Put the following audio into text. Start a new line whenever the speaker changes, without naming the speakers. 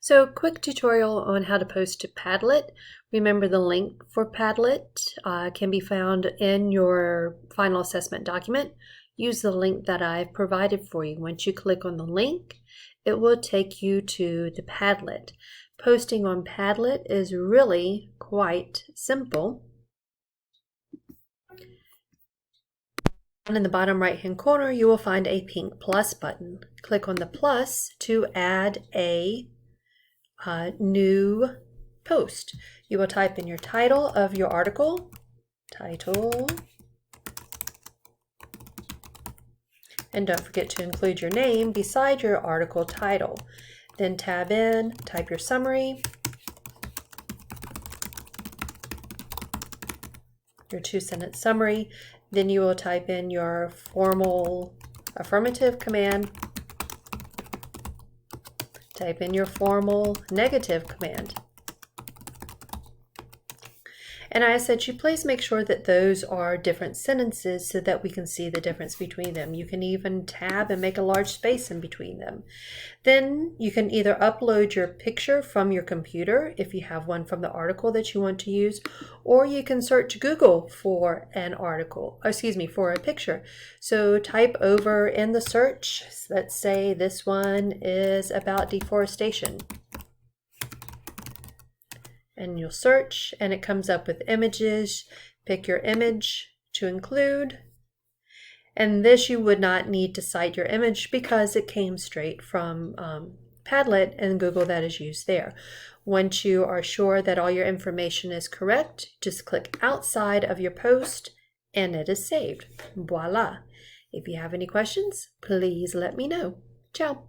So, quick tutorial on how to post to Padlet. Remember, the link for Padlet can be found in your final assessment document. Use the link that I've provided for you. Once you click on the link, it will take you to the Padlet. Posting on Padlet is really quite simple. Down in the bottom right hand corner, you will find a pink plus button. Click on the plus to add a new post. You will type in your title of your article, and don't forget to include your name beside your article title. Then tab in, type your summary, your 2-sentence summary. Then you will type in your formal affirmative command, type in your formal negative command. And I ask that you please make sure that those are different sentences so that we can see the difference between them. You can even tab and make a large space in between them. Then you can either upload your picture from your computer if you have one from the article that you want to use, or you can search Google for an article, for a picture. So type over in the search, let's say this one is about deforestation. And you'll search and it comes up with images. Pick your image to include. And this you would not need to cite your image because it came straight from Padlet and Google that is used there. Once you are sure that all your information is correct, just click outside of your post and it is saved. Voila! If you have any questions, please let me know. Ciao!